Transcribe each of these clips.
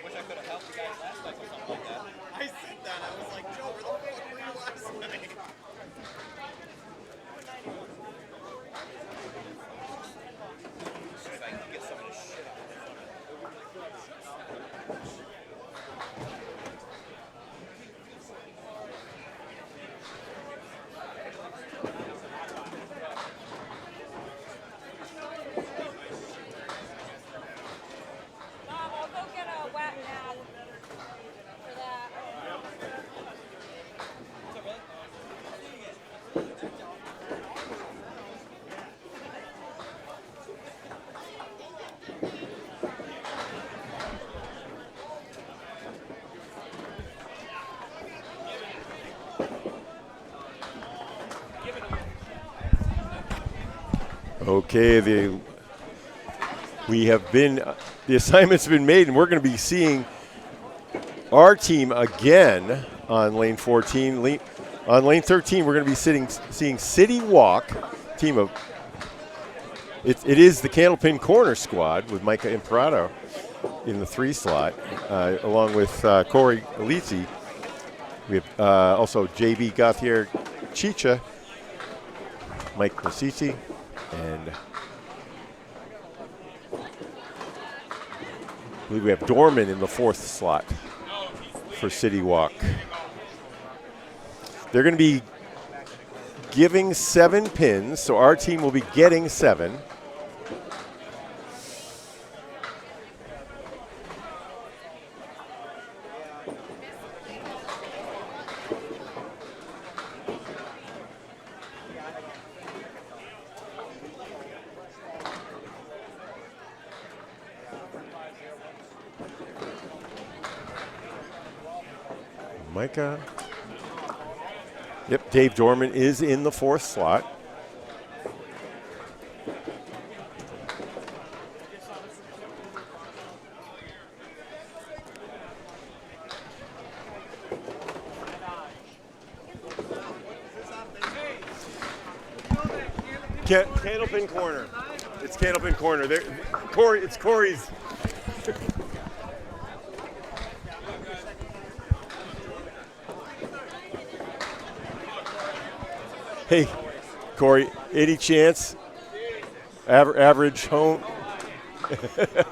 Wish I could have helped you guys last night or something like that. I said that. I was like, Joe, where the fuck were you last night? See if I can get some of this shit out. Mom, I'll go get a wet pad for that. Okay, the assignment's been made, and we're going to be seeing our team again on lane 14. On lane 13, we're going to be seeing City Walk, team of. It is the Candlepin Corner squad with Micah Imparado in the 3 slot, along with Corey Elisi. We have also JB Gauthier Chicha, Mike Rosici, and I believe we have Dorman in the 4th slot for City Walk. They're going to be giving 7 pins, so our team will be getting 7. Micah. Yep, Dave Dorman is in the 4th slot. Candlepin Corner. It's Candlepin Corner. It's Corey's. Hey, Corey, any chance? Average home? To the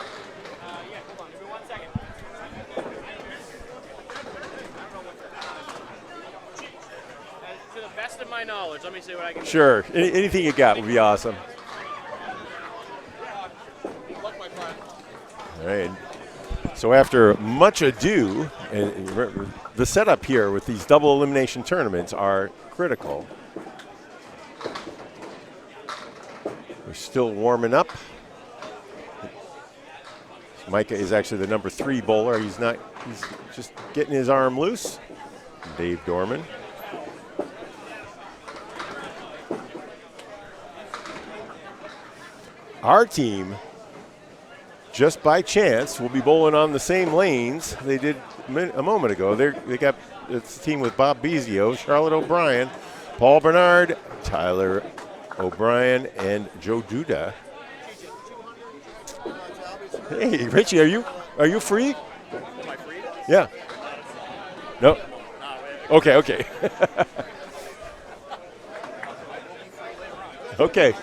best of my knowledge, let me see what I can do. Sure. Anything you got would be awesome. All right. So after much ado, and the setup here with these double elimination tournaments are critical. We're still warming up. Micah is actually the number 3 bowler. He's just getting his arm loose. Dave Dorman. Our team, just by chance, will be bowling on the same lanes they did a moment ago. They got it's a team with Bob Bezio, Charlotte O'Brien, Paul Bernard, Tyler O'Brien, and Joe Duda. Hey, Richie, are you free? Am I free? Yeah. No. Okay. Okay.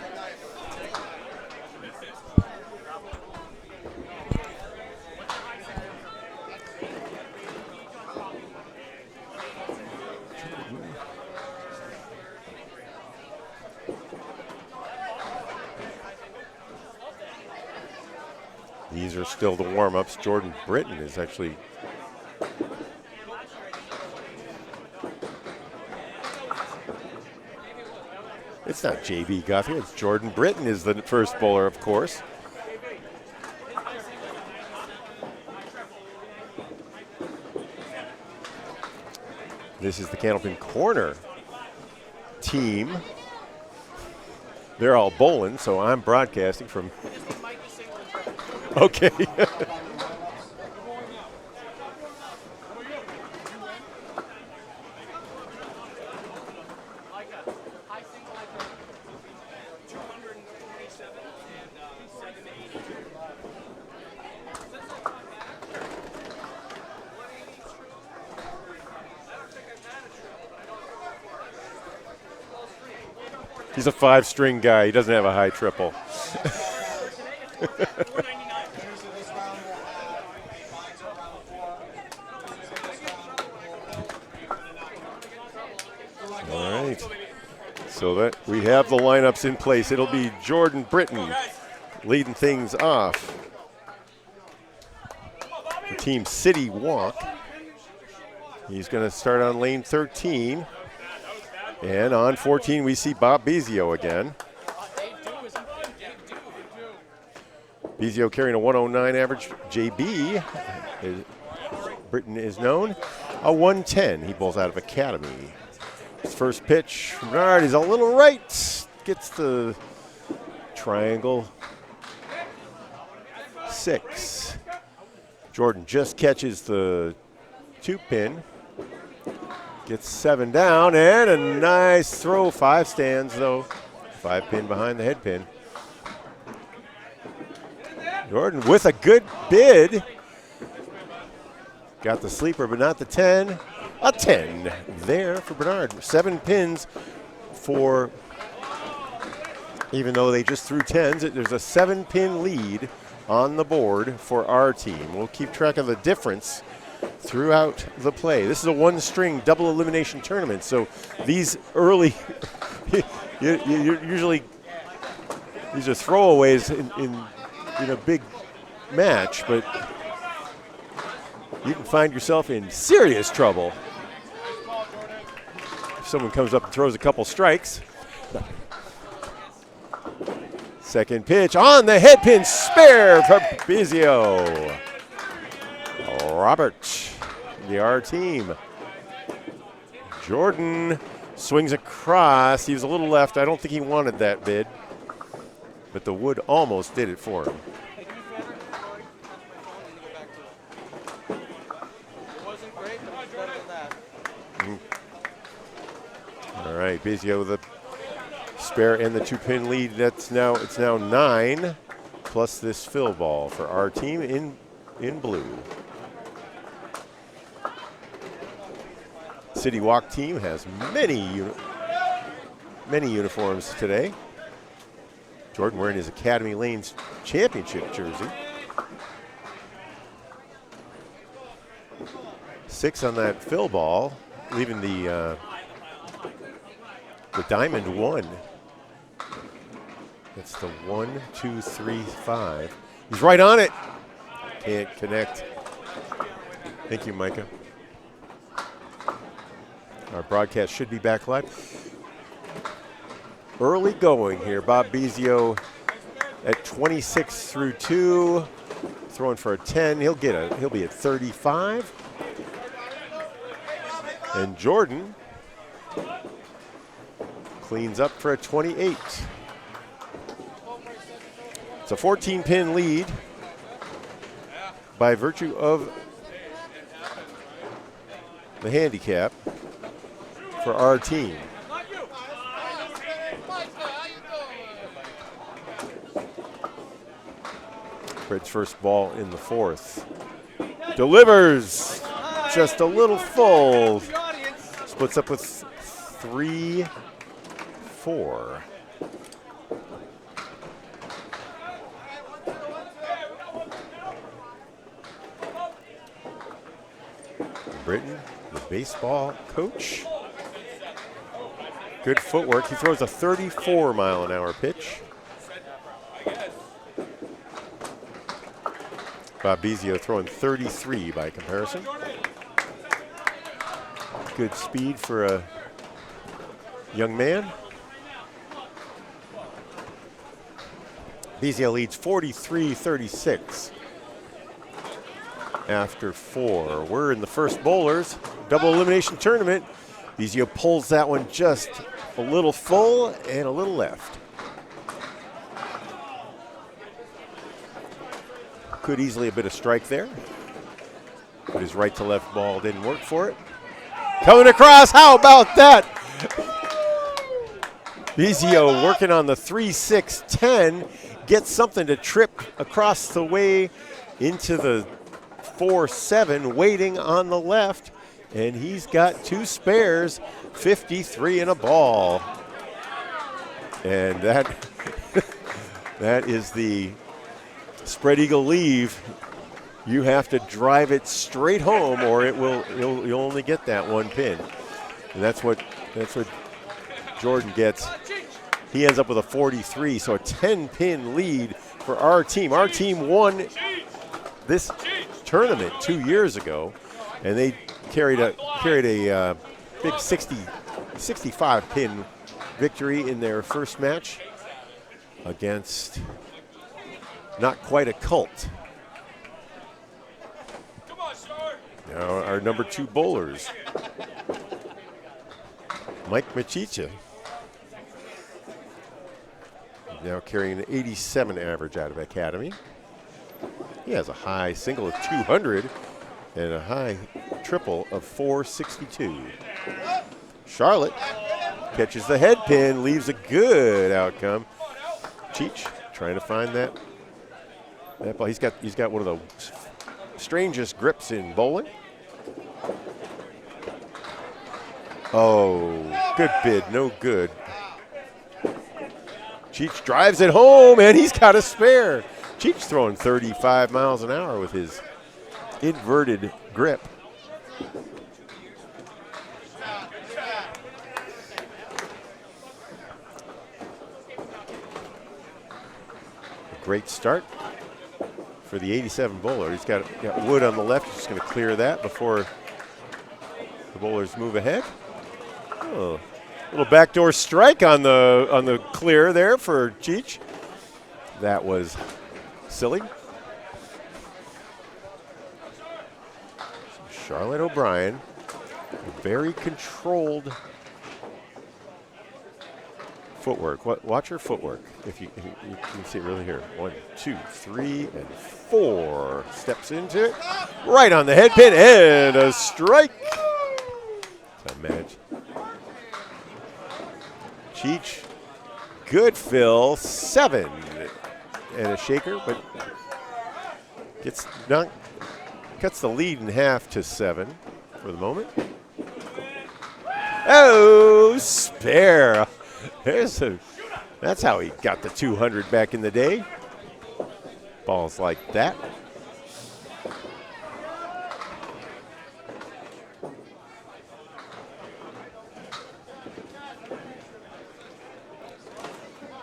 These are still the warm-ups. Jordan Britton is actually it's not J.B. Guthrie, it's Jordan Britton is the first bowler, of course. This is the Candlepin Corner team. They're all bowling, so I'm broadcasting from. Okay. He's a 5-string guy. He doesn't have a high triple. All right. So that we have the lineups in place. It'll be Jordan Britton leading things off. The team City Walk. He's going to start on lane 13. And on 14, we see Bob Bezio again. Bezio carrying a 109 average. JB, Britton is known, a 110. He bowls out of Academy. His first pitch, Bernard is a little right. Gets the triangle. 6. Jordan just catches the 2-pin. Gets 7 down, and a nice throw. 5 stands, though. 5-pin behind the head pin. Jordan with a good bid. Got the sleeper, but not the 10. A 10 there for Bernard. 7 pins for, even though they just threw 10s, there's a 7-pin lead on the board for our team. We'll keep track of the difference throughout the play. This is a 1-string double elimination tournament, so these early, usually these are throwaways in a big match, but you can find yourself in serious trouble if someone comes up and throws a couple strikes. Second pitch on the head pin, spare for Bezio. Robert, the R team. Jordan swings across. He was a little left. I don't think he wanted that bid, but the wood almost did it for him. All right, Bezio with a spare and the 2-pin lead. It's now 9 plus this fill ball for our team in blue. City Walk team has many uniforms today. Jordan wearing his Academy Lanes championship jersey. 6 on that fill ball, leaving the diamond 1. That's the 1, 2, 3, 5. He's right on it. Can't connect. Thank you, Micah. Our broadcast should be back live. Early going here. Bob Bezio at 26 through 2, throwing for a 10. He'll be at 35. And Jordan cleans up for a 28. It's a 14-pin lead by virtue of the handicap for our team. Fred's first ball in the 4th. Delivers just a little full. Splits up with 3, 4. Britton, the baseball coach. Good footwork. He throws a 34-mile-an-hour pitch. Bob Bezio throwing 33 by comparison. Good speed for a young man. Bezio leads 43-36 after 4. We're in the first bowlers double elimination tournament. Bezio pulls that one just a little full and a little left. Could easily have been a strike there, but his right to left ball didn't work for it. Coming across, how about that? Bezio working on the 3-6-10, gets something to trip across the way into the 4-7, waiting on the left, and he's got 2 spares, 53 and a ball. And that that is the spread eagle leave. You have to drive it straight home, or you'll only get that one pin. And that's what Jordan gets. He ends up with a 43, so a 10-pin lead for our team. Our team won this tournament 2 years ago, and they carried a big 65-pin victory in their first match against not quite a cult. Now our number 2 bowlers, Mike Machicha, now carrying an 87 average out of Academy. He has a high single of 200 and a high triple of 462. Charlotte catches the head pin, leaves a good outcome. Cheech trying to find that ball. He's got one of the strangest grips in bowling. Oh, good bid, no good. Cheech drives it home, and he's got a spare. Cheech throwing 35 miles an hour with his inverted grip. A great start for the 87 bowler. He's got Wood on the left. He's just going to clear that before the bowlers move ahead. Oh, little backdoor strike on the clear there for Cheech. That was silly. Charlotte O'Brien, very controlled footwork. Watch her footwork. If you can see it really here. 1, 2, 3, and 4. Steps into it. Right on the head pin and a strike. It's a match. Cheech, good fill, 7 and a shaker, but cuts the lead in half to 7 for the moment. Oh, spare. That's how he got the 200 back in the day. Balls like that.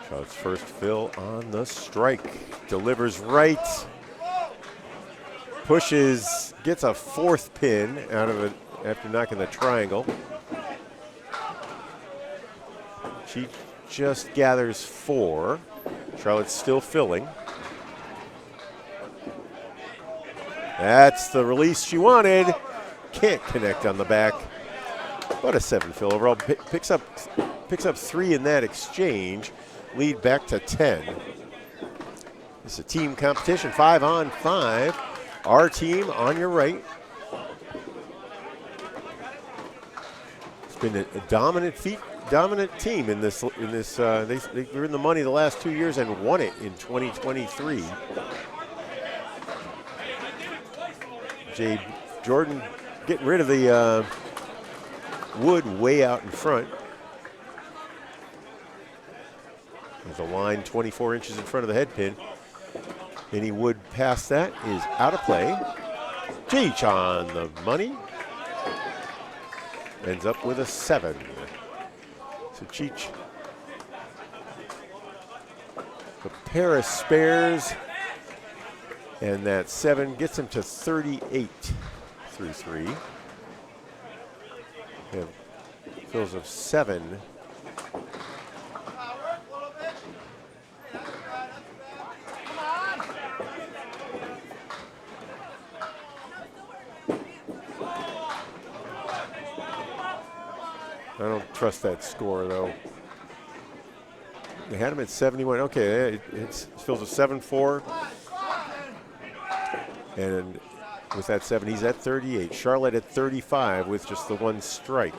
Charlotte's first fill on the strike. Delivers right. Pushes, gets a 4th pin out of it after knocking the triangle. She just gathers 4. Charlotte's still filling. That's the release she wanted. Can't connect on the back. But a 7 fill overall. Picks up 3 in that exchange. Lead back to 10. It's a team competition, 5 on 5. Our team on your right. It's been a dominant team in this. They were in the money the last 2 years and won it in 2023. Jay Jordan getting rid of the Wood way out in front. There's a line 24 inches in front of the head pin. Any Wood past that is out of play. Cheech on the money. Ends up with a 7. So Cheech, a pair of spares, and that 7 gets him to 38 through 3. Have fills of 7. I don't trust that score, though. They had him at 71. Okay, it fills a 7-4. And with that 7, he's at 38. Charlotte at 35 with just the 1 strike.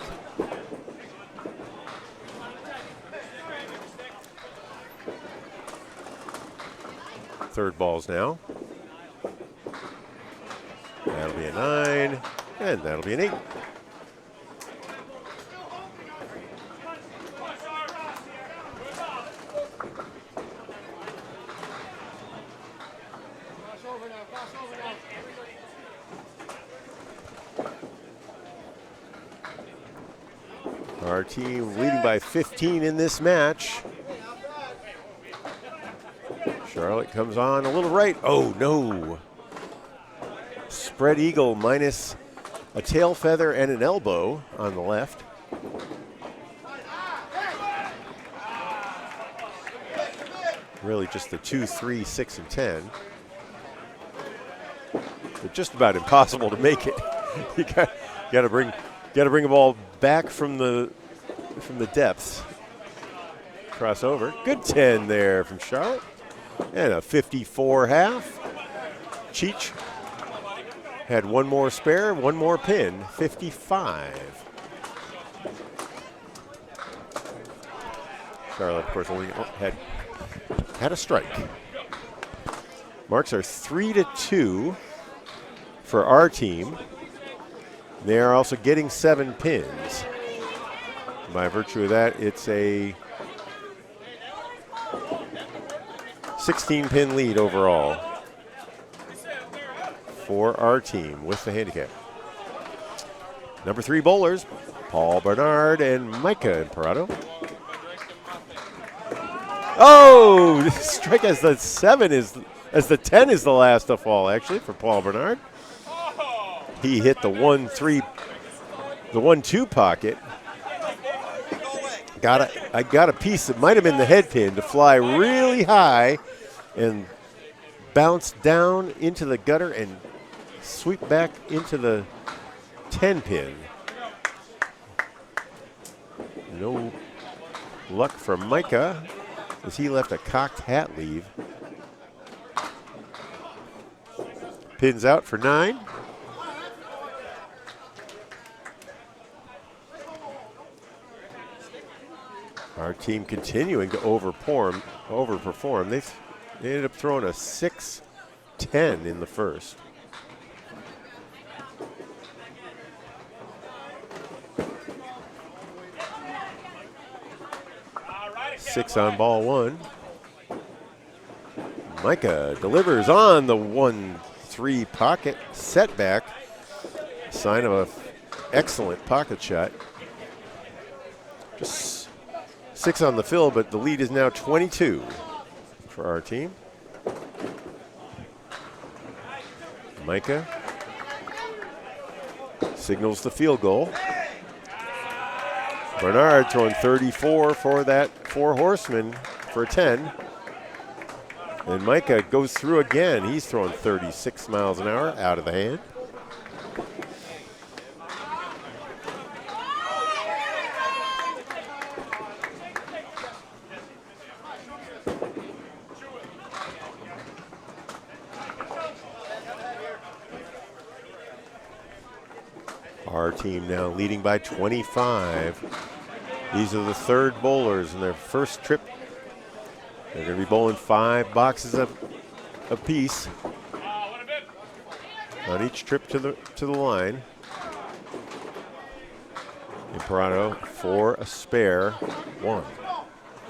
Third balls now. That'll be a 9, and that'll be an 8. Our team leading by 15 in this match. Charlotte comes on a little right. Oh, no. Spread eagle minus a tail feather and an elbow on the left. Really just the 2, 3, 6, and 10. But just about impossible to make it. You got to bring the ball back from the depths. Crossover. Good 10 there from Charlotte. And a 54 half. Cheech had one more spare, one more pin, 55. Charlotte, of course, only had a strike. Marks are 3-2 for our team. They are also getting 7 pins. By virtue of that, it's a 16-pin lead overall for our team with the handicap. Number 3 bowlers, Paul Bernard and Micah Imperato. Oh, this strike as the 10 is the last to fall, actually, for Paul Bernard. He hit the 1-3, the 1-2 pocket. I got a piece that might have been the head pin to fly really high and bounce down into the gutter and sweep back into the 10 pin. No luck for Micah as he left a cocked hat leave. Pins out for 9. Our team continuing to overperform. They ended up throwing a 6-10 in the first. Six on ball 1. Micah delivers on the 1-3 pocket setback. Sign of an excellent pocket shot. Just 6 on the fill, but the lead is now 22 for our team. Micah signals the field goal. Bernard throwing 34 for that 4 horseman for 10. And Micah goes through again. He's throwing 36 miles an hour out of the hand. Our team now leading by 25. These are the third bowlers in their first trip. They're going to be bowling 5 boxes apiece on each trip to the line. Imperato for a spare 1.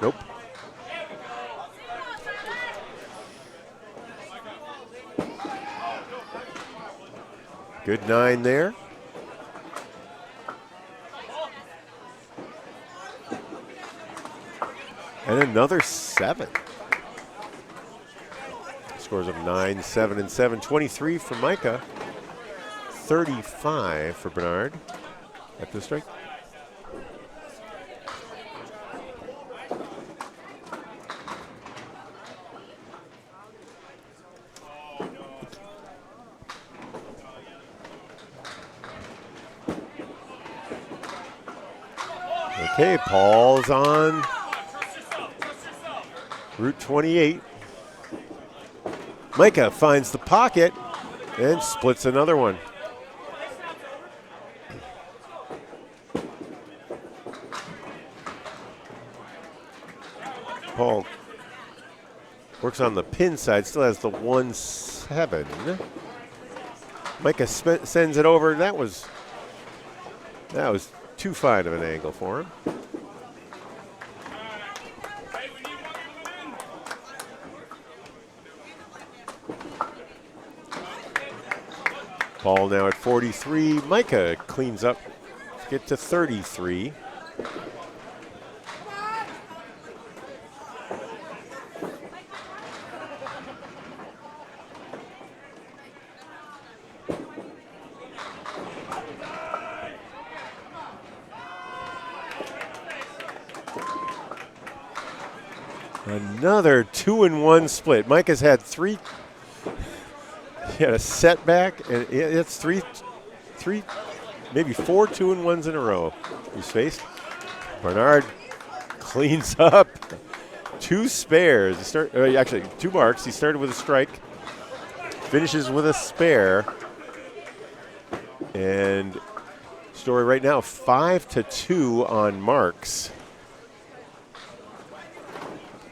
Nope. Good 9 there. And another 7. Scores of 9, 7, and 7. 23 for Micah. 35 for Bernard. At the strike. Okay, Paul's on Route 28. Micah finds the pocket and splits another one. Paul works on the pin side, still has the 1-7. Micah sends it over. That was too fine of an angle for him. Ball now at 43. Micah cleans up, get to 33. Another 2-1 split. Micah's had three. He had a setback, and it's three, maybe 4 2-1s in a row he's faced. Bernard cleans up 2 spares. Actually, 2 marks. He started with a strike, finishes with a spare, and Story right now 5-2 on marks.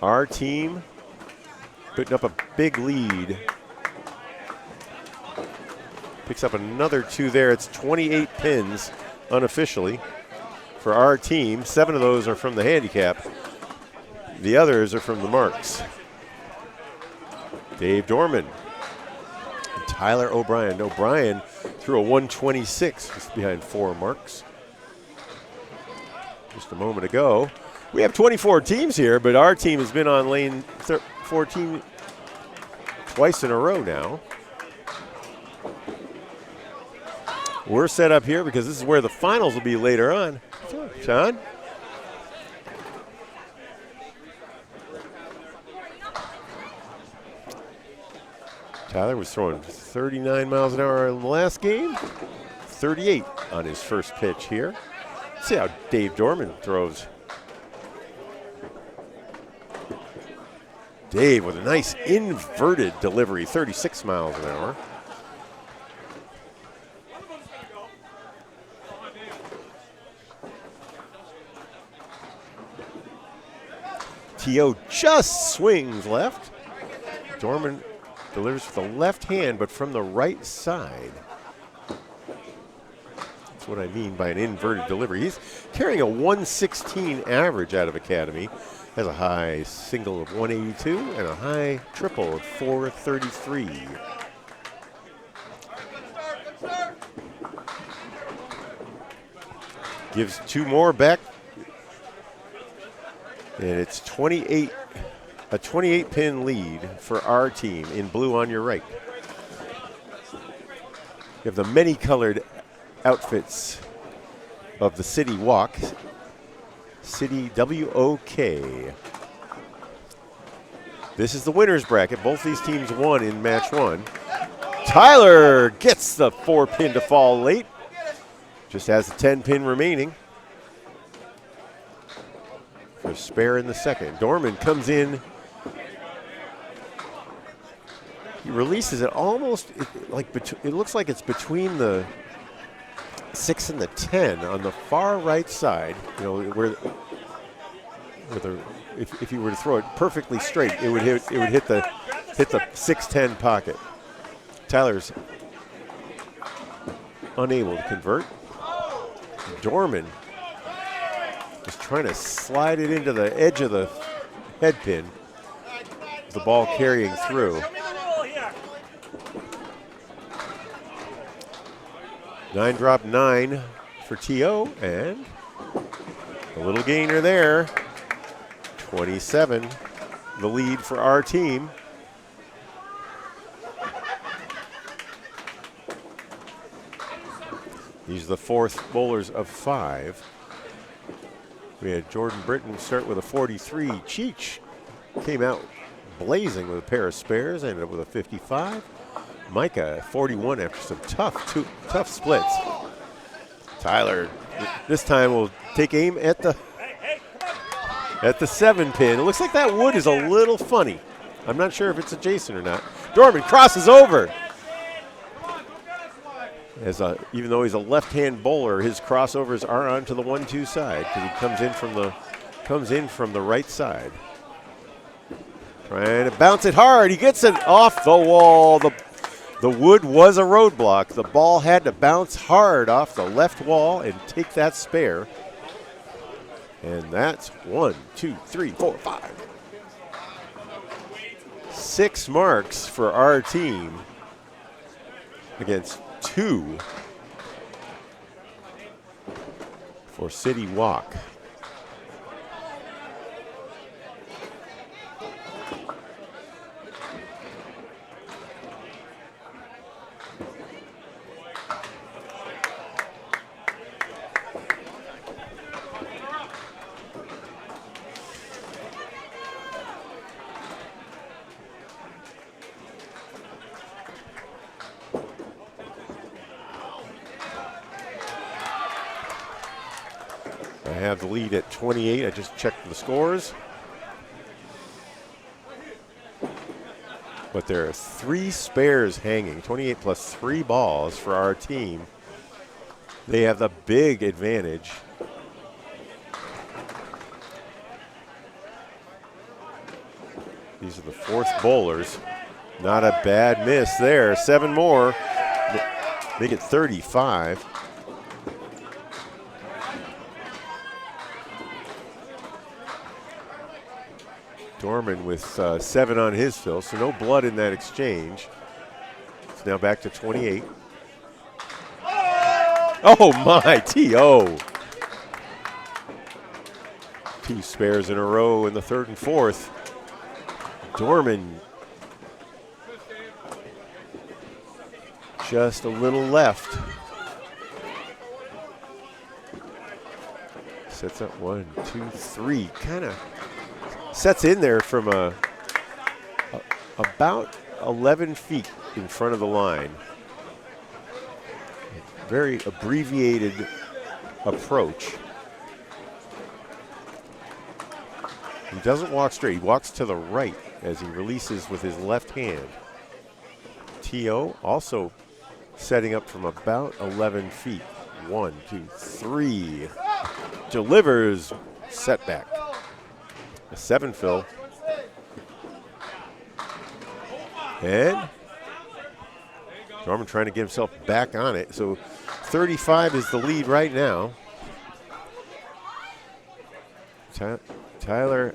Our team putting up a big lead. Picks up another 2 there. It's 28 pins unofficially for our team. 7 of those are from the handicap. The others are from the marks. Dave Dorman. And Tyler O'Brien. O'Brien threw a 126 just behind 4 marks. Just a moment ago. We have 24 teams here, but our team has been on lane 14 twice in a row now. We're set up here because this is where the finals will be later on. Sean? Tyler was throwing 39 miles an hour in the last game, 38 on his first pitch here. Let's see how Dave Dorman throws. Dave with a nice inverted delivery, 36 miles an hour. T.O. just swings left. Dorman delivers with the left hand, but from the right side. That's what I mean by an inverted delivery. He's carrying a 116 average out of Academy. Has a high single of 182 and a high triple of 433. Gives 2 more back. And it's 28, a 28-pin lead for our team in blue on your right. You have the many-colored outfits of the City Walk. City W-O-K. This is the winner's bracket. Both these teams won in match 1. Tyler gets the 4-pin to fall late. Just has a 10-pin remaining. For a spare in the second. Dorman comes in. He releases it almost like it looks like it's between the 6 and the 10 on the far right side. You know where the if you were to throw it perfectly straight, it would hit the 6-10 pocket. Tyler's unable to convert. Dorman just trying to slide it into the edge of the head pin. The ball carrying through. 9-drop 9 for T.O. and a little gainer there. 27, the lead for our team. These are the 4th bowlers of 5. We had Jordan Britton start with a 43. Cheech came out blazing with a pair of spares, ended up with a 55. Micah 41 after some tough splits. Tyler this time will take aim at the 7-pin. It looks like that wood is a little funny. I'm not sure if it's adjacent or not. Dorman crosses over. Even though he's a left-hand bowler, his crossovers are onto the 1-2 side because he comes in from the right side. Trying to bounce it hard. He gets it off the wall. The wood was a roadblock. The ball had to bounce hard off the left wall and take that spare. And that's 1, 2, 3, 4, 5. 6 marks for our team against 2 for City Walk. I have the lead at 28. I just checked the scores. But there are 3 spares hanging, 28 plus 3 balls for our team. They have the big advantage. These are the 4th bowlers. Not a bad miss there. 7 more. Make it 35. Dorman with 7 on his fill, so no blood in that exchange. It's now back to 28. Oh my, T.O. 2 spares in a row in the 3rd and 4th. Dorman just a little left. Sets up 1, 2, 3. Kind of sets in there from about 11 feet in front of the line. Very abbreviated approach. He doesn't walk straight. He walks to the right as he releases with his left hand. T.O. also setting up from about 11 feet. 1, 2, 3. Delivers. Setback. A 7 fill. And Dorman trying to get himself back on it. So 35 is the lead right now. Tyler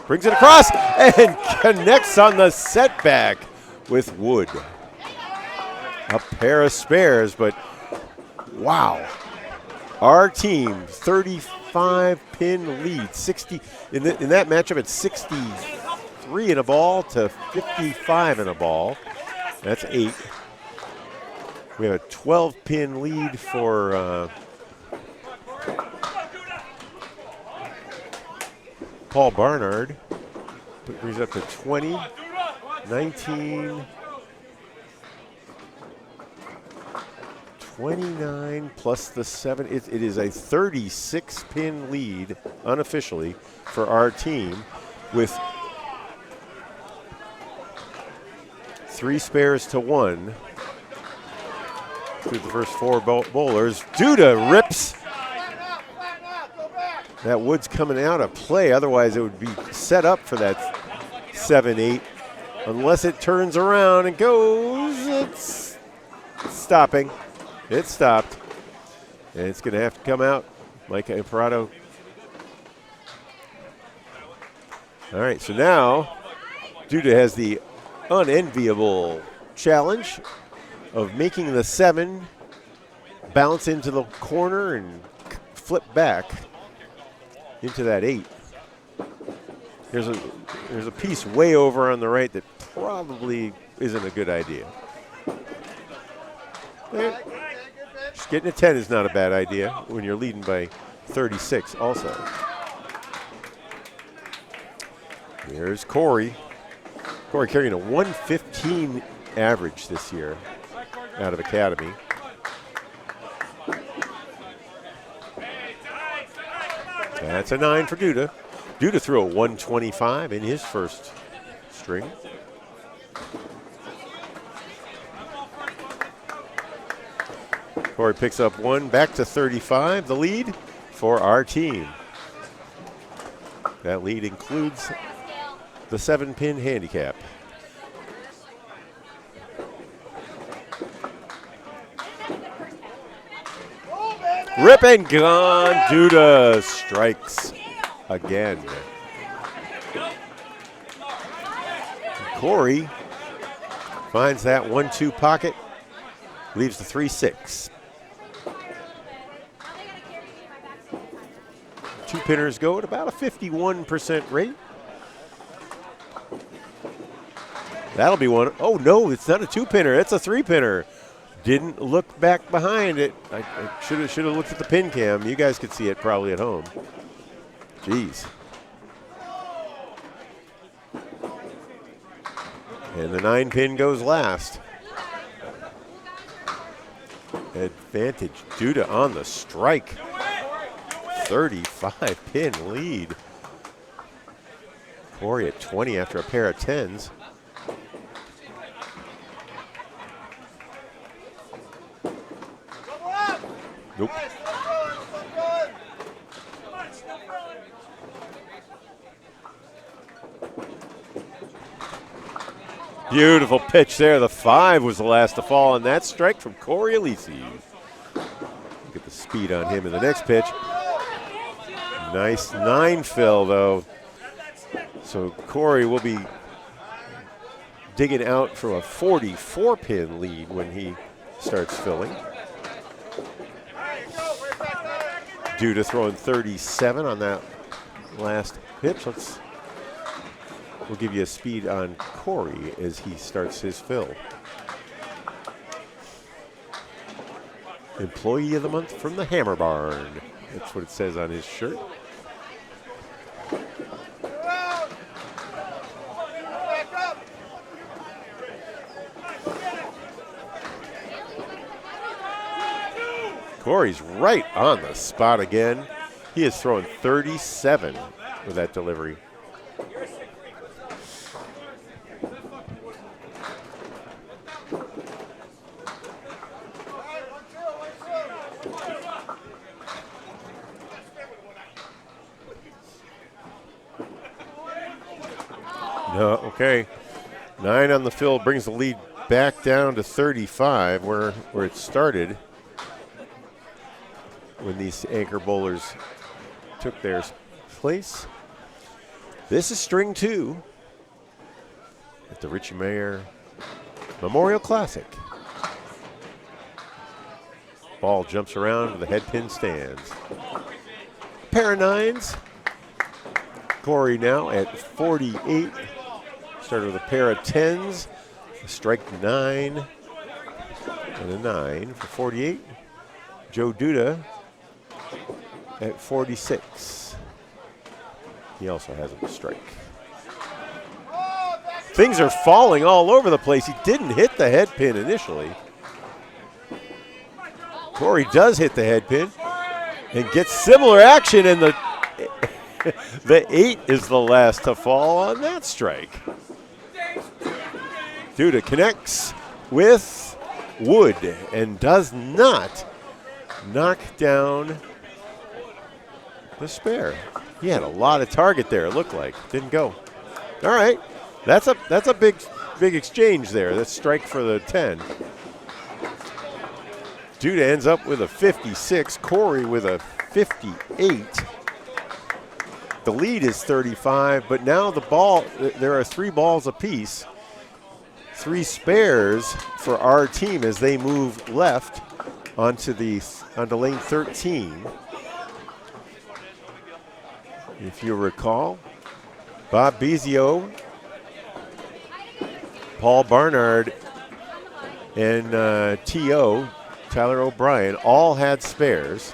brings it across and connects on the setback with Wood. A pair of spares, but wow. Our team, 35-pin lead, 60 in that matchup. It's 63 in a ball to 55 in a ball. That's 8. We have a 12-pin lead for Paul Barnard. Brings it up to 20, 19, 29 plus the 7. It is a 36-pin lead unofficially for our team with 3 spares to 1 through the first 4 bowlers. Duda rips. That Wood's coming out of play. Otherwise, it would be set up for that 7-8. Unless it turns around and goes. It's stopping. It stopped. And it's going to have to come out. Micah Imparato. All right, so now Duda has the unenviable challenge of making the 7 bounce into the corner and flip back into that 8. There's a piece way over on the right that probably isn't a good idea. Just getting a 10 is not a bad idea when you're leading by 36 also. Here's Corey. Corey carrying a 115 average this year out of Academy. That's a 9 for Duda. Duda threw a 125 in his first string. Corey picks up 1, back to 35, the lead for our team. That lead includes the 7-pin handicap. Rip and gone. Duda strikes again. Corey finds that 1-2 pocket Leaves the 3-6. 2 pinners go at about a 51% rate. That'll be one. Oh, no, it's not a 2-pinner. It's a 3-pinner. Didn't look back behind it. I should have looked at the pin cam. You guys could see it probably at home. Jeez. And the 9-pin goes last. Advantage Duda on the strike. 35-pin lead. Corey at 20 after a pair of 10s. Nope. Beautiful pitch there. The 5 was the last to fall on that strike from Corey Alisi. Look at the speed on him in the next pitch. Nice 9 fill, though. So Corey will be digging out from a 44-pin lead when he starts filling. Duda throwing 37 on that last pitch. We'll give you a speed on Corey as he starts his fill. Employee of the month from the Hammer Barn. That's what it says on his shirt. Corey's right on the spot again. He is throwing 37 with that delivery. No, okay. 9 on the fill brings the lead back down to 35 where it started when these anchor bowlers took their place. This is string 2 at the Richie Mayer Memorial Classic. Ball jumps around to the head pin stands. Pair of 9s. Corey now at 48. Started with a pair of 10s. A strike 9 and a 9 for 48. Joe Duda at 46. He also has a strike. Things are falling all over the place. He didn't hit the head pin initially. Corey does hit the head pin and gets similar action, and the 8 is the last to fall on that strike. Duda connects with Wood and does not knock down the spare. He had a lot of target there, it looked like. Didn't go. All right. That's a big exchange there. That's strike for the 10. Duda ends up with a 56. Corey with a 58. The lead is 35, but now the ball, there are 3 balls apiece. 3 spares for our team as they move left onto lane 13. If you recall, Bob Bezio, Paul Barnard, and T.O., Tyler O'Brien, all had spares.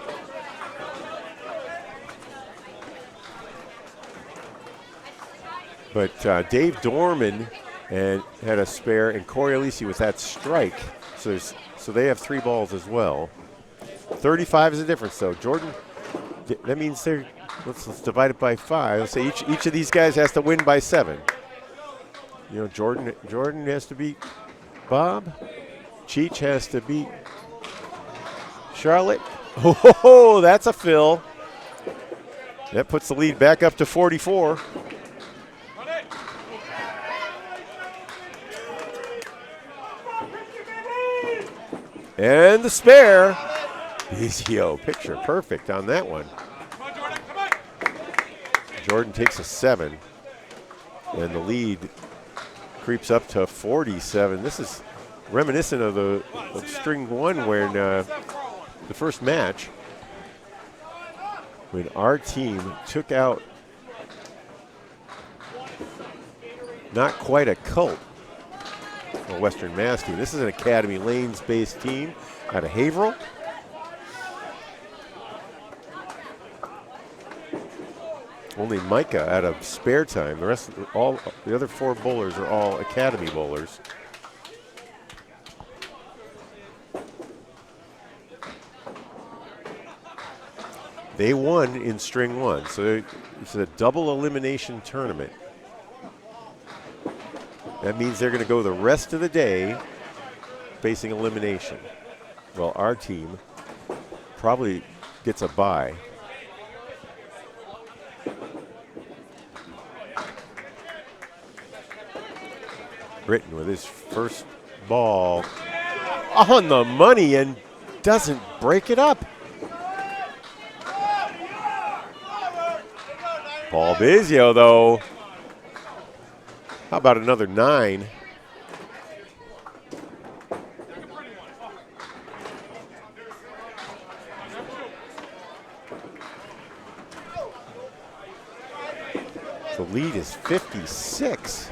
But Dave Dorman had a spare, and Corey Alisi with that strike. So they have 3 balls as well. 35 is the difference, though. Jordan, that means let's divide it by 5. Let's say each of these guys has to win by 7. You know, Jordan has to beat Bob. Cheech has to beat Charlotte. Oh, that's a fill. That puts the lead back up to 44. And the spare. Bezio, picture perfect on that one. Jordan takes a 7. And the lead creeps up to 47. This reminiscent of string one when the first match, when our team took out not quite a cult, a Western Mass team. This is an Academy Lanes-based team out of Haverhill. Only Micah out of Spare Time. The rest, all the other 4 bowlers are all Academy bowlers. They won in string one, so it's a double elimination tournament. That means they're going to go the rest of the day facing elimination. Well, our team probably gets a bye. Britton with his first ball on the money and doesn't break it up. Paul Bizio, though. How about another 9? The lead is 56.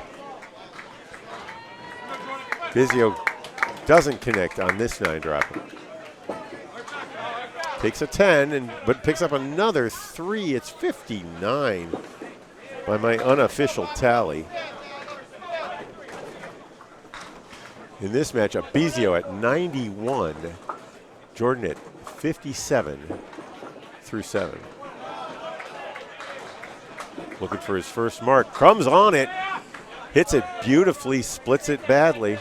Bizio doesn't connect on this 9 drop. Takes a 10, but picks up another 3. It's 59 by my unofficial tally. In this matchup, Bizio at 91, Jordan at 57 through 7. Looking for his first mark. Crumbs on it. Hits it beautifully, splits it badly.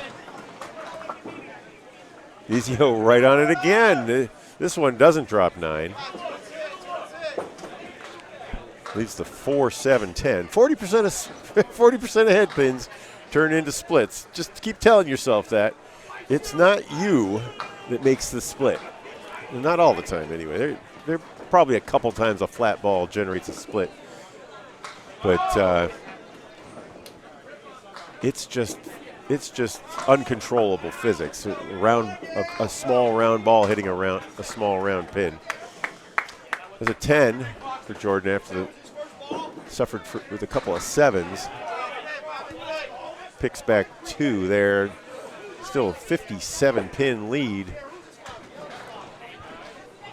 Bizio right on it again. This one doesn't drop 9. Leads to 4, 7, 10. 40% of head pins turn into splits. Just keep telling yourself that. It's not you that makes the split. Not all the time, anyway. There probably a couple times a flat ball generates a split. But it's just uncontrollable physics. A small round ball hitting a small round pin. There's a 10 for Jordan after suffered with a couple of 7s. Picks back 2 there. Still a 57 pin lead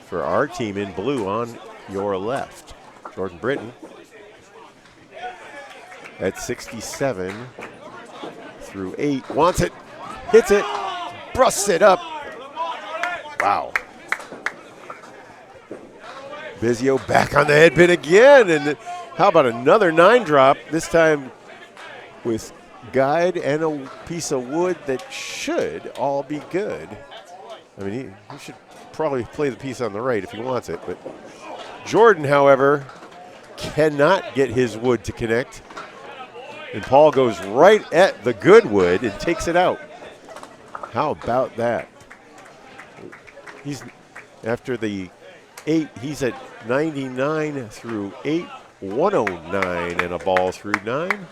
for our team in blue on your left. Jordan Britton at 67 through 8. Wants it, hits it, brusts it up. Wow. Bizio back on the head pin again. And how about another 9 drop, this time with guide and a piece of wood that should all be good. I mean, he should probably play the piece on the right if he wants it. But Jordan, however, cannot get his wood to connect. And Paul goes right at the good wood and takes it out. How about that? He's after the 8, he's at 99 through 8, 109 and a ball through 9.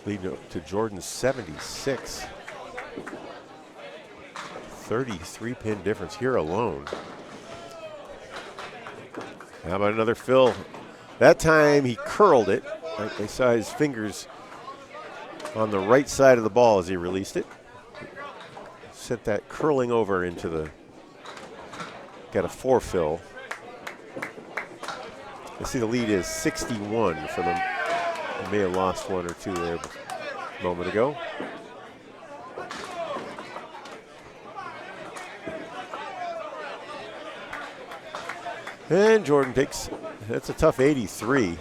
Leading to Jordan's 76. 33 pin difference here alone. How about another fill? That time he curled it. I saw his fingers on the right side of the ball as he released it. Sent that curling over into the, got a 4 fill. I see the lead is 61 for them. I may have lost 1 or 2 there a moment ago. And Jordan takes, that's a tough 83.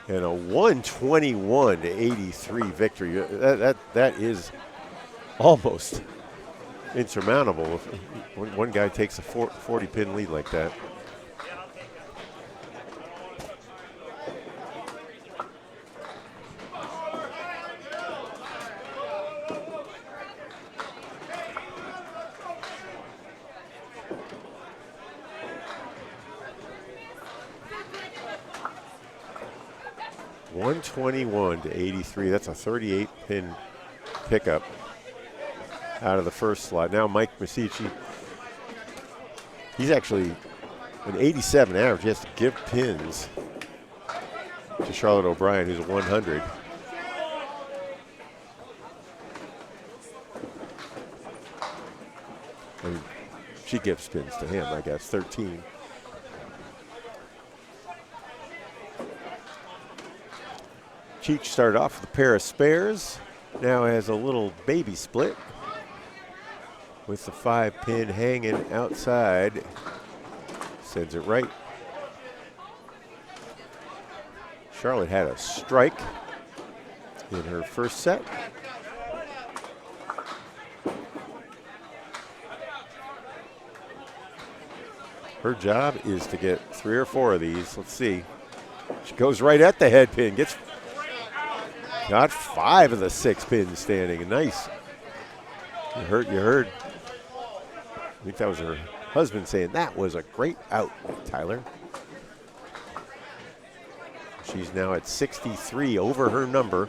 And a 121 to 83 victory. That is almost insurmountable when one guy takes a 40 pin lead like that. 121 to 83. That's a 38 pin pickup out of the first slot. Now Mike Masici, he's actually an 87 average. He has to give pins to Charlotte O'Brien, who's a 100. And she gives pins to him, I guess, 13. Cheech started off with a pair of spares. Now has a little baby split with the 5-pin hanging outside. Sends it right. Charlotte had a strike in her first set. Her job is to get 3 or 4 of these. Let's see. She goes right at the head pin. Got 5 of the 6 pins standing. Nice. You heard. I think that was her husband saying that was a great out, Tyler. She's now at 63, over her number.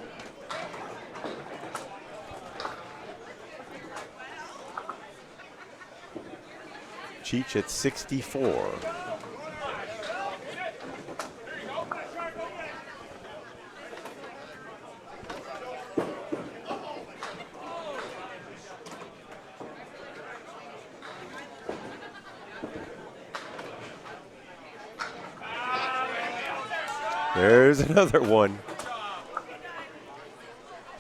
Cheech at 64. There's another one.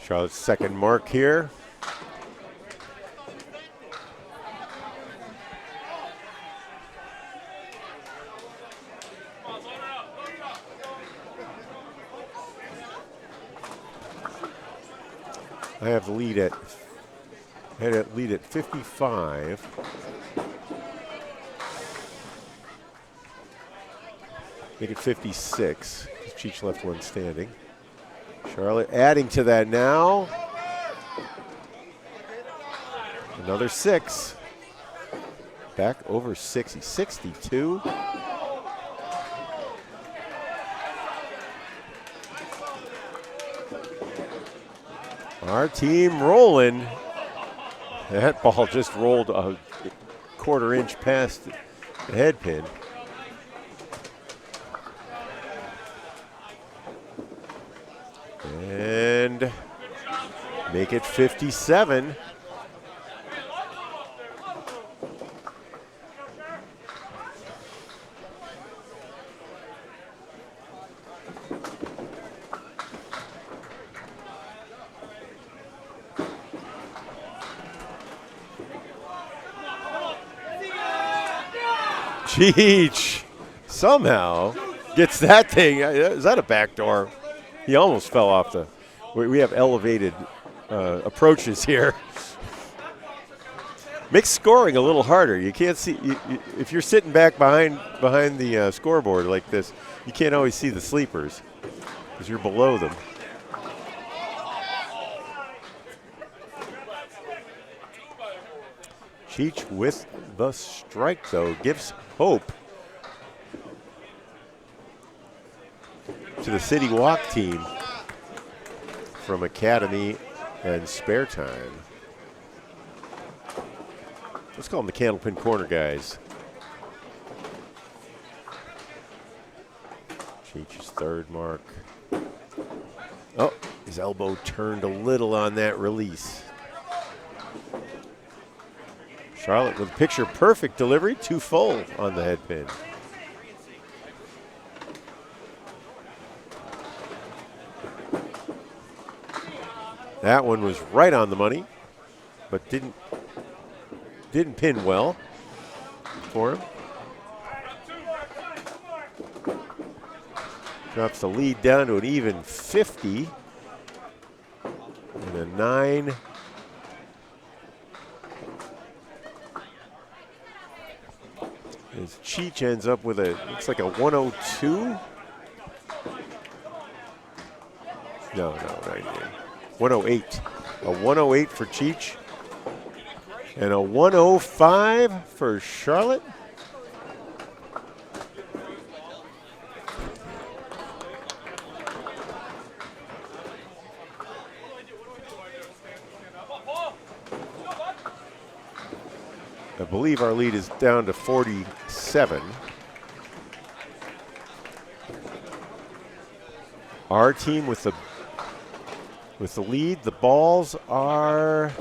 Charlotte's second mark here. I have the lead at 55. Make it 56. Cheech left one standing. Charlotte adding to that now. Another 6. Back over 60. 62. Our team rolling. That ball just rolled a quarter inch past the head pin. And make it 57. Cheech somehow gets that thing. Is that a backdoor? He almost fell off the. We have elevated approaches here. Makes scoring a little harder. You can't see if you're sitting back behind the scoreboard like this. You can't always see the sleepers because you're below them. Cheech with the strike though gives hope to the City Walk team from Academy and Spare Time. Let's call them the Candlepin Corner guys. Cheech's third mark. Oh, his elbow turned a little on that release. Charlotte with picture perfect delivery, 2 full on the head pin. That one was right on the money, but didn't pin well for him. Drops the lead down to an even 50 and a 9. As Cheech ends up with looks like a 102. No, right here. 108. A 108 for Cheech. And a 105 for Charlotte. believe our lead is down to 47. Our team with the lead. The balls are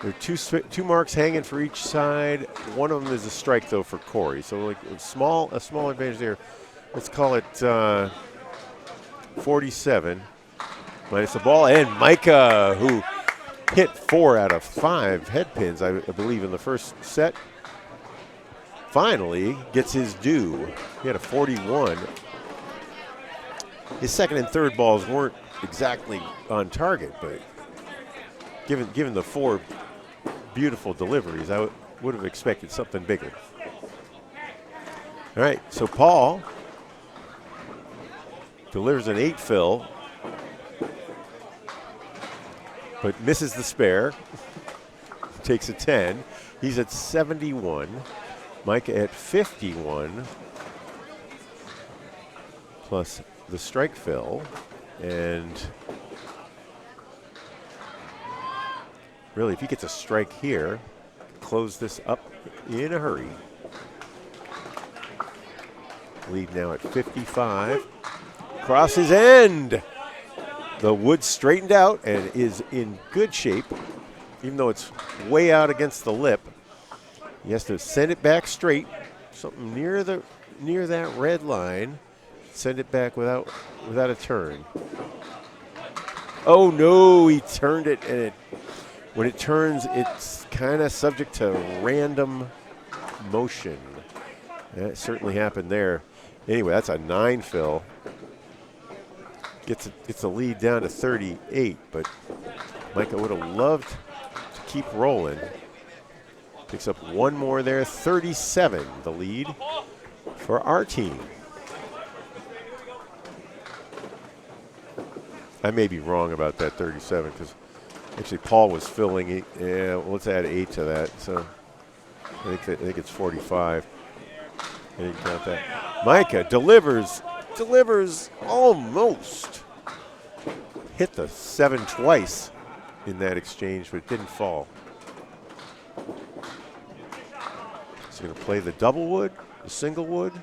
there are two marks hanging for each side. One of them is a strike though for Corey. So like a small advantage there. Let's call it 47 minus the ball, and Micah, who hit 4 out of 5 head pins, I believe, in the first set, finally gets his due. He had a 41. His second and third balls weren't exactly on target, but given the 4 beautiful deliveries, I would have expected something bigger. All right, so Paul delivers an 8 fill, but misses the spare. Takes a 10. He's at 71. Micah at 51. Plus the strike fill. And really, if he gets a strike here, close this up in a hurry. Lead now at 55. Across his end. The wood straightened out and is in good shape, even though it's way out against the lip. He has to send it back straight, something near that red line. Send it back without a turn. Oh no, he turned it, and when it turns, it's kind of subject to random motion. That certainly happened there. Anyway, that's a 9 fill. Gets a lead down to 38, but Micah would have loved to keep rolling. Picks up one more there, 37, the lead for our team. I may be wrong about that 37 because actually Paul was filling it. Yeah, well, let's add 8 to that. So I think it's 45. I didn't count that. Micah delivers almost. Hit the 7 twice in that exchange, but it didn't fall. He's going to play the double wood, the single wood.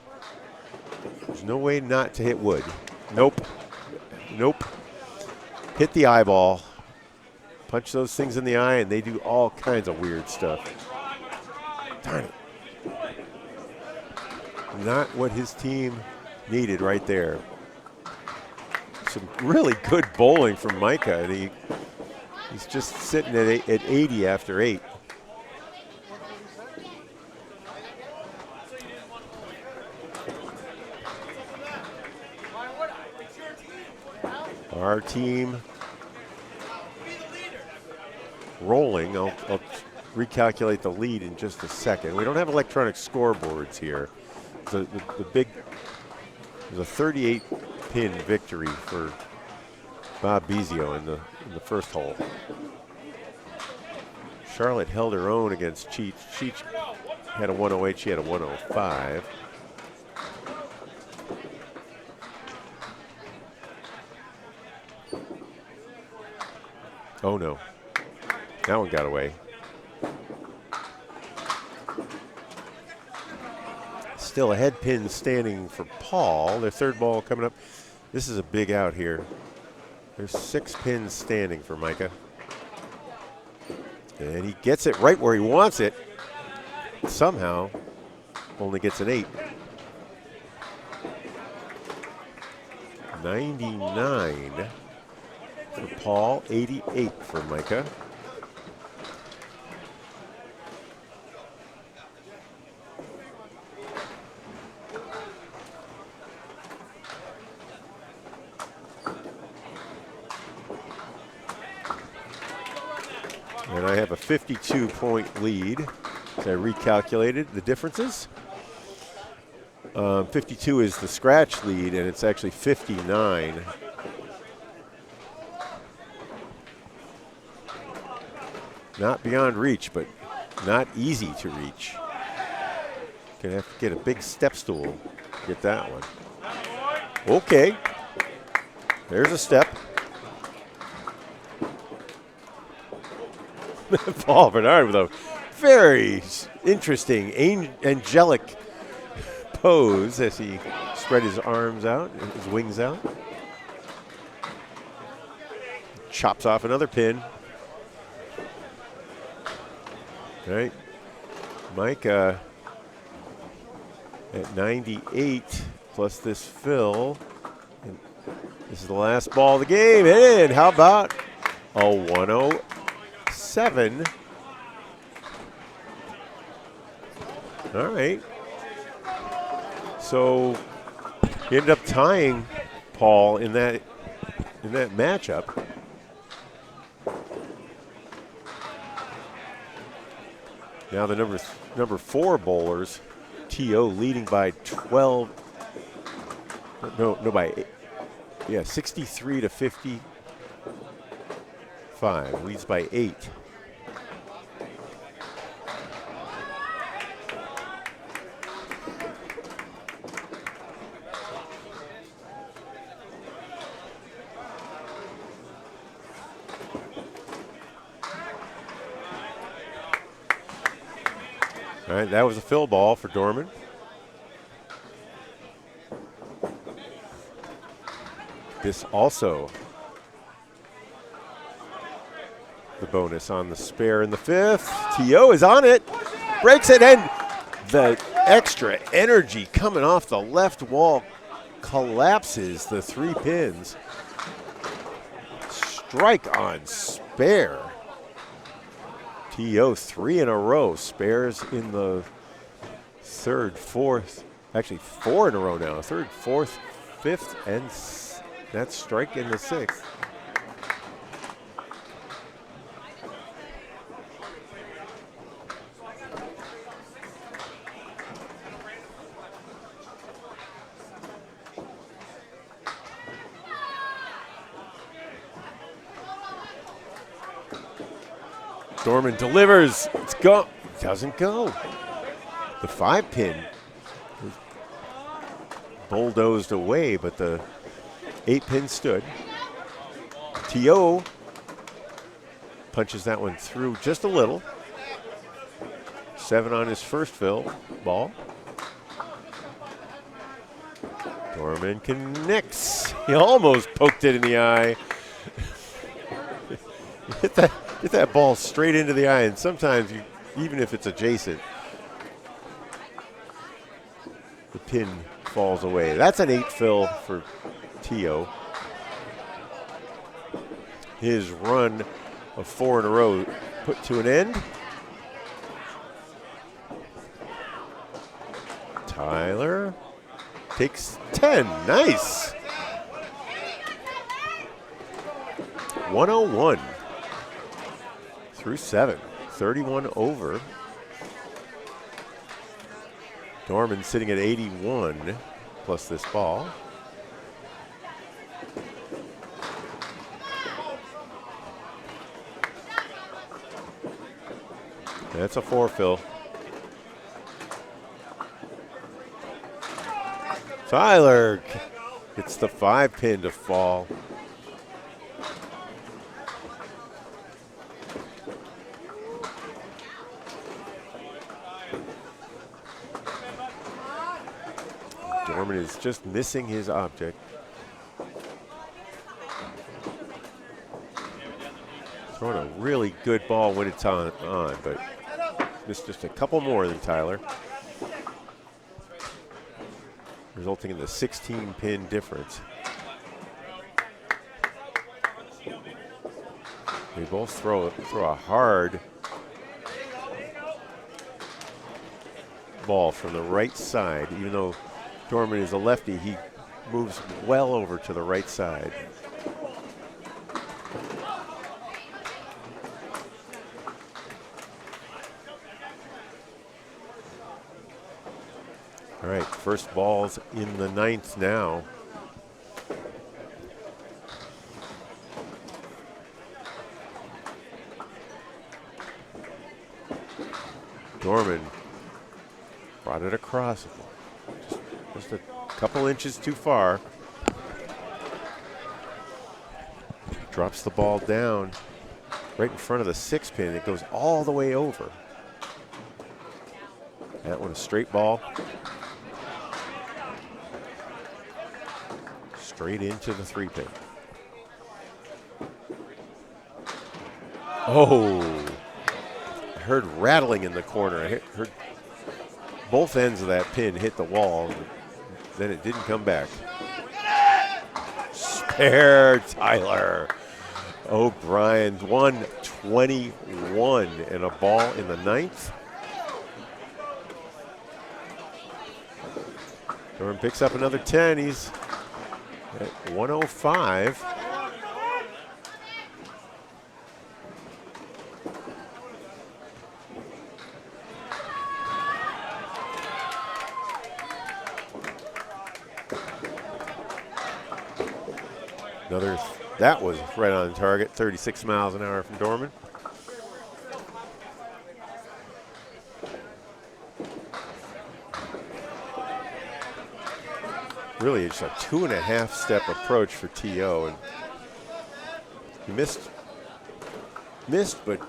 There's no way not to hit wood. Nope. Hit the eyeball. Punch those things in the eye, and they do all kinds of weird stuff. Darn it. Not what his team needed right there. Some really good bowling from Micah, and he's just sitting at 80 after 8. Our team rolling. I'll recalculate the lead in just a second. We don't have electronic scoreboards here. There's a 38-pin victory for Bob Bezio in the first hole. Charlotte held her own against Cheech. Cheech had a 108. She had a 105. Oh no, that one got away. Still a head pin standing for Paul. Their third ball coming up. This is a big out here. There's 6 pins standing for Micah. And he gets it right where he wants it. Somehow only gets an 8. 99 for Paul, 88 for Micah. And I have a 52-point lead. So I recalculated the differences. 52 is the scratch lead, and it's actually 59. Not beyond reach, but not easy to reach. Gonna have to get a big step stool to get that one. Okay. There's a step. Paul Bernard with a very interesting, angelic pose as he spread his arms out, his wings out. Chops off another pin. All right, Mike at 98 plus this fill. And this is the last ball of the game. And how about a 107? All right. So he ended up tying Paul in that matchup. Now the number 4 bowlers, T.O. leading by 12. No, by 8. Yeah, 63 to 55. Leads by 8. All right, that was a fill ball for Dorman. This also the bonus on the spare in the 5th. T.O. is on it, breaks it, and the extra energy coming off the left wall collapses the 3 pins. Strike on spare. T.O. 3 in a row. Spares in the 3rd, 4th, actually 4 in a row now. 3rd, 4th, 5th, and that strike in the 6th. Dorman delivers. It's go. Doesn't go. The 5 pin was bulldozed away, but the 8 pin stood. T.O. punches that one through just a little. 7 on his first fill ball. Dorman connects. He almost poked it in the eye. Hit that ball straight into the eye, and sometimes, even if it's adjacent, the pin falls away. That's an 8 fill for T.O. His run of 4 in a row put to an end. Tyler takes 10. Nice. 101 through 7. 31 over. Dorman sitting at 81 plus this ball. That's a 4 fill. Tyler gets the 5 pin to fall. Dorman is just missing his object. Throwing a really good ball when it's on, but missed just a couple more than Tyler. Resulting in the 16 pin difference. They both throw a hard ball from the right side. Even though Dorman is a lefty, he moves well over to the right side. All right, first ball's in the 9th now. Dorman brought it across. Just a couple inches too far. Drops the ball down right in front of the 6 pin. It goes all the way over. That one a straight ball. Straight into the 3-pin. Oh, I heard rattling in the corner. I heard both ends of that pin hit the wall. Then it didn't come back. Spare Tyler. O'Brien's 121 and a ball in the 9th. Dorman picks up another 10. He's at 105. Another, that was right on target, 36 miles an hour from Dorman. Really, it's a 2.5 step approach for T.O. and he missed, but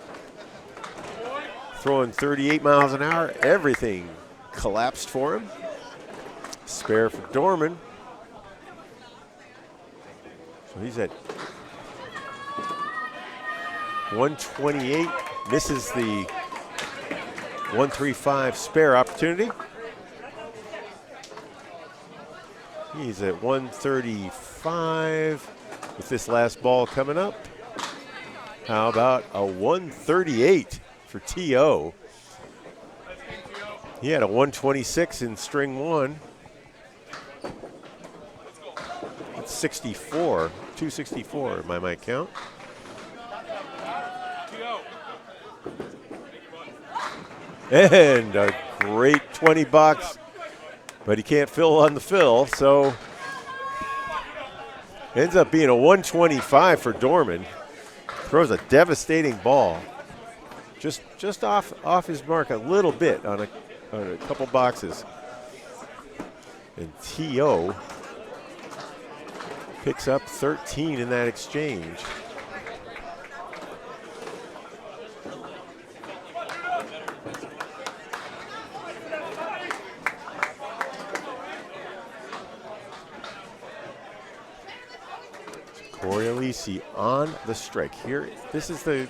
throwing 38 miles an hour, everything collapsed for him. Spare for Dorman. So he's at 128, misses the 135 spare opportunity. He's at 135 with this last ball coming up. How about a 138 for T.O.? He had a 126 in string 1. That's 64, 264 by my count. And a great 20 bucks, but he can't fill on the fill, so ends up being a 125 for Dorman. Throws a devastating ball, just off his mark a little bit on a couple boxes. And T.O. picks up 13 in that exchange. Corey Alisi on the strike. Here, this is the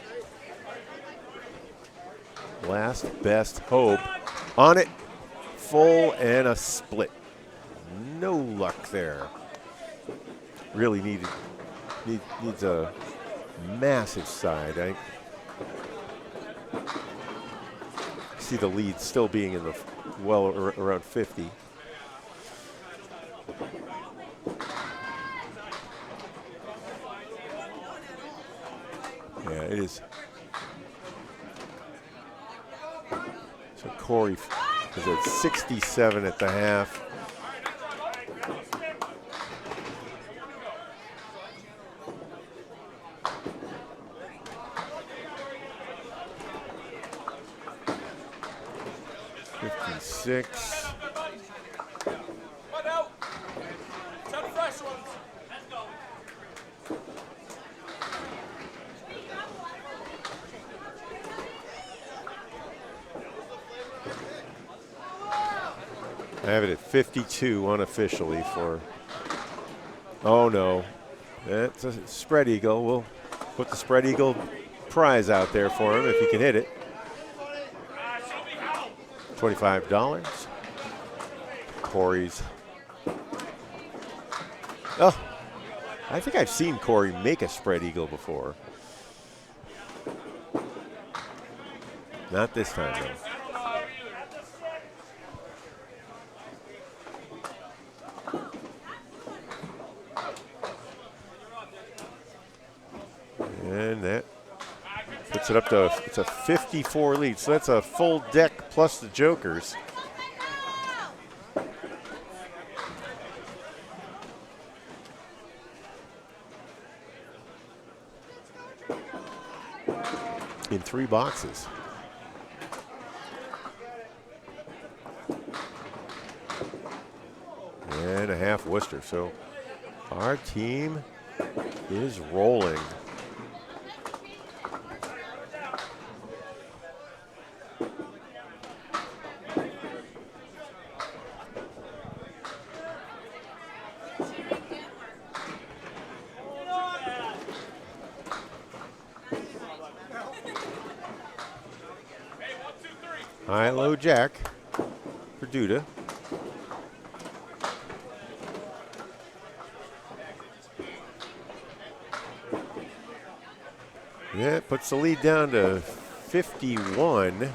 last best hope. On it, full and a split. No luck there. Really needs a massive side. I see the lead still being in the around 50. Yeah, it is. So Corey is at 67 at the half. Six. I have it at 52 unofficially for, oh no, that's a spread eagle. We'll put the spread eagle prize out there for him if he can hit it. $25. Corey's. Oh, I think I've seen Corey make a spread eagle before. Not this time, though. And that puts it up to, it's a 54 lead. So that's a full deck plus the jokers. In 3 boxes. And a half Worcester. So our team is rolling. High-low jack for Duda. Yeah, it puts the lead down to 51,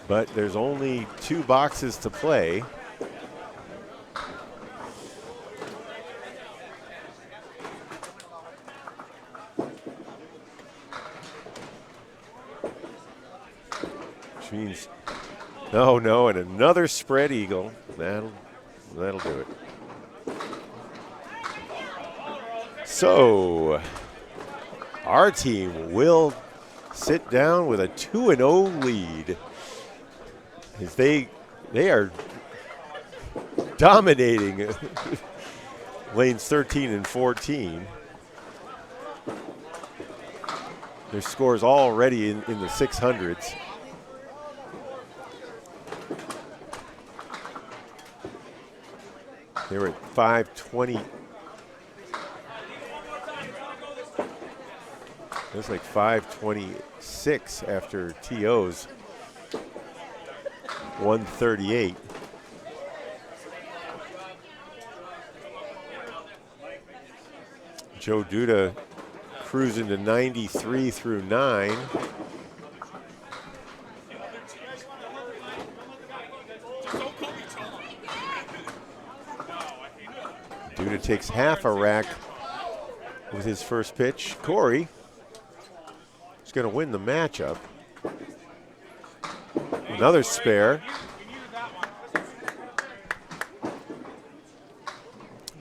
but there's only 2 boxes to play. Which means, no, and another spread eagle. That'll do it. So, our team will sit down with a 2-0 lead as they are dominating lanes 13 and 14. Their scores already in the 600s. They were at 520. It was like 526 after TO's 138. Joe Duda cruising to 93 through 9. Duda takes half a rack with his first pitch. Corey is going to win the matchup. Another spare.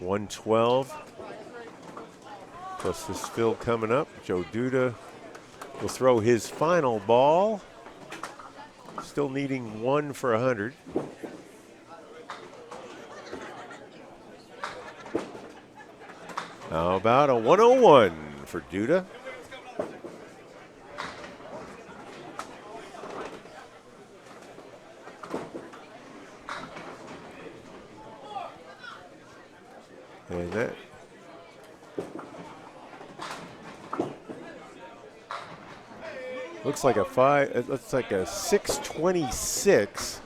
112. Plus this fill coming up. Joe Duda will throw his final ball. Still needing 1 for 100. How about a 101 for Duda? And that looks like a 626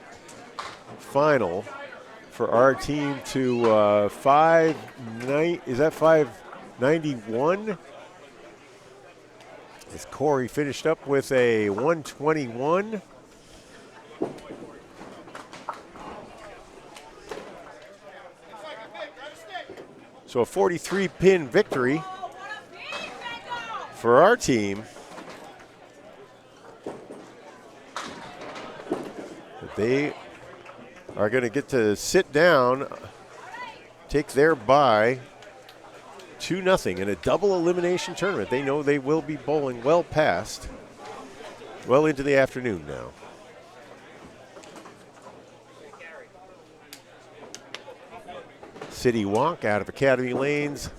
final for our team to 591. As Corey finished up with a 121. So a 43-pin victory for our team. They are going to get to sit down, take their bye 2-0 in a double elimination tournament. They know they will be bowling well into the afternoon now. City walk out of Academy Lanes.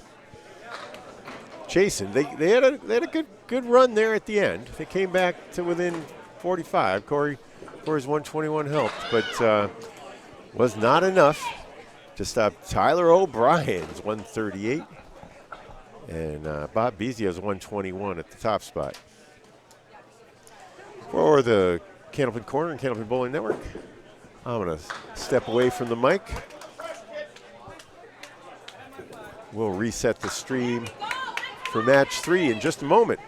Chasing. They had a good run there at the end. They came back to within 45. Corey's 121 helped, but was not enough to stop Tyler O'Brien's 138 and Bob Bezio's 121 at the top spot. For the Candlepin Corner and Candlepin Bowling Network, I'm going to step away from the mic. We'll reset the stream for match 3 in just a moment.